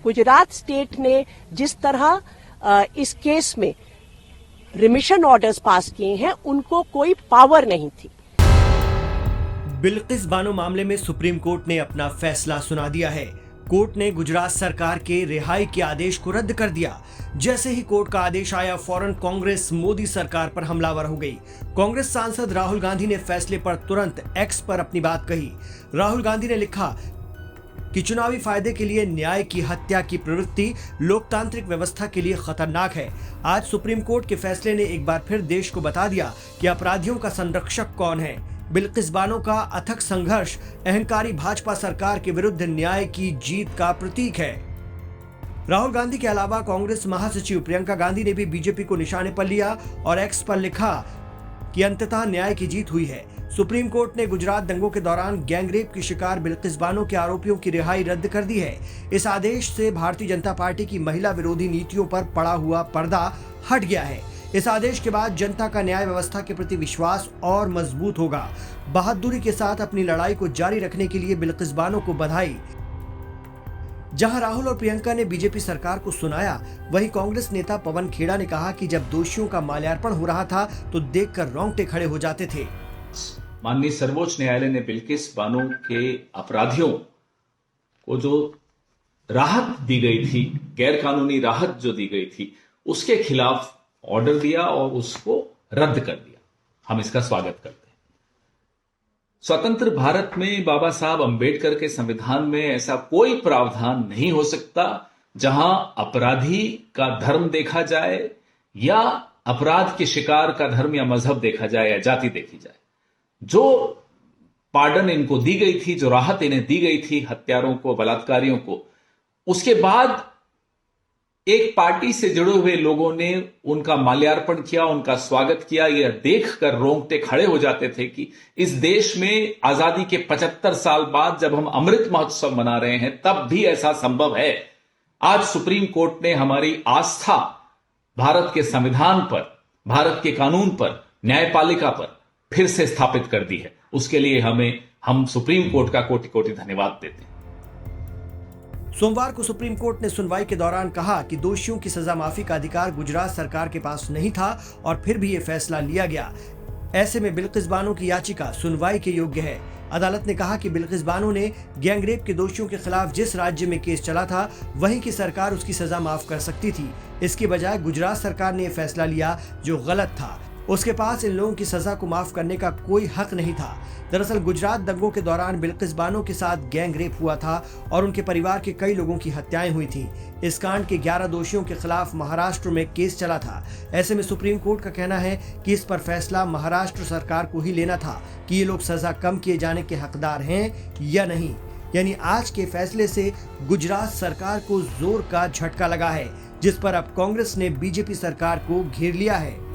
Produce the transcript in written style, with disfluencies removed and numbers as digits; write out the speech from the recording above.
Gujarat state ने जिस तरह इस केस में रिमिशन ऑर्डर्स पास किए हैं, उनको कोई पावर नहीं थी। बिल्किस बानो मामले में सुप्रीम कोर्ट ने अपना फैसला सुना दिया है। कोर्ट ने गुजरात सरकार के रिहाई के आदेश को रद्द कर दिया। जैसे ही कोर्ट का आदेश आया, फौरन कांग्रेस मोदी सरकार पर हमलावर हो गई। कांग्रेस सांसद राहुल गांधी ने फैसले पर तुरंत एक्स पर अपनी बात कही। राहुल गांधी ने लिखा कि चुनावी फायदे के लिए न्याय की हत्या की प्रवृत्ति लोकतांत्रिक व्यवस्था के लिए खतरनाक है। आज सुप्रीम कोर्ट के फैसले ने एक बार फिर देश को बता दिया कि अपराधियों का संरक्षक कौन है। बिल्किस बानो का अथक संघर्ष अहंकारी भाजपा सरकार के विरुद्ध न्याय की जीत का प्रतीक है। राहुल गांधी के अलावा कांग्रेस महासचिव प्रियंका गांधी ने भी बीजेपी को निशाने पर लिया और एक्स पर लिखा कि अंततः न्याय की जीत हुई है। सुप्रीम कोर्ट ने गुजरात दंगों के दौरान गैंगरेप की शिकार बिल्किस बानो के आरोपियों की रिहाई रद्द कर दी है। इस आदेश से भारतीय जनता पार्टी की महिला विरोधी नीतियों पर पड़ा हुआ पर्दा हट गया है। इस आदेश के बाद जनता का न्याय व्यवस्था के प्रति विश्वास और मजबूत होगा। बहादुरी के साथ अपनी लड़ाई को जारी रखने के लिए बिल्किस बानो को बधाई। जहां राहुल और प्रियंका ने बीजेपी सरकार को सुनाया, वहीं कांग्रेस नेता पवन खेड़ा ने कहा कि जब दोषियों का माल्यार्पण हो रहा था तो देखकर रोंगटे खड़े हो जाते थे। माननीय सर्वोच्च न्यायालय ने बिल्किस बानो के अपराधियों को जो राहत दी गई थी, गैर कानूनी राहत जो दी गई थी, उसके खिलाफ ऑर्डर दिया और उसको रद्द कर दिया। हम इसका स्वागत करते हैं। स्वतंत्र भारत में बाबा साहब अंबेडकर के संविधान में ऐसा कोई प्रावधान नहीं हो सकता जहां अपराधी का धर्म देखा जाए या अपराध के शिकार का धर्म या मजहब देखा जाए या जाति देखी जाए। जो पार्डन इनको दी गई थी, जो राहत इन्हें दी गई थी हत्यारों को, बलात्कारियों को, उसके बाद एक पार्टी से जुड़े हुए लोगों ने उनका माल्यार्पण किया, उनका स्वागत किया। यह देखकर रोंगटे खड़े हो जाते थे कि इस देश में आजादी के 75 साल बाद जब हम अमृत महोत्सव मना रहे हैं, तब भी ऐसा संभव है। आज सुप्रीम कोर्ट ने हमारी आस्था भारत के संविधान पर, भारत के कानून पर, न्यायपालिका पर फिर से स्थापित कर दी है। उसके लिए हम सुप्रीम कोर्ट का कोटि कोटि धन्यवाद देते हैं। सोमवार को सुप्रीम कोर्ट ने सुनवाई के दौरान कहा कि दोषियों की सजा माफी का अधिकार गुजरात सरकार के पास नहीं था और फिर भी यह फैसला लिया गया। ऐसे में बिल्किस बानो की याचिका सुनवाई के योग्य है। अदालत ने कहा कि बिल्किस बानो ने गैंगरेप के दोषियों के खिलाफ जिस राज्य में केस चला था, वहीं की सरकार उसकी सजा माफ कर सकती थी। इसके बजाय गुजरात सरकार ने यह फैसला लिया जो गलत था। उसके पास इन लोगों की सजा को माफ करने का कोई हक नहीं था। दरअसल गुजरात दंगों के दौरान बिल्किस बानो के साथ गैंग रेप हुआ था और उनके परिवार के कई लोगों की हत्याएं हुई थी। इस कांड के 11 दोषियों के खिलाफ महाराष्ट्र में केस चला था। ऐसे में सुप्रीम कोर्ट का कहना है कि इस पर फैसला महाराष्ट्र सरकार को ही लेना था कि ये लोग सजा कम किए जाने के हकदार हैं या नहीं। यानी आज के फैसले से गुजरात सरकार को जोर का झटका लगा है, जिस पर अब कांग्रेस ने बीजेपी सरकार को घेर लिया है।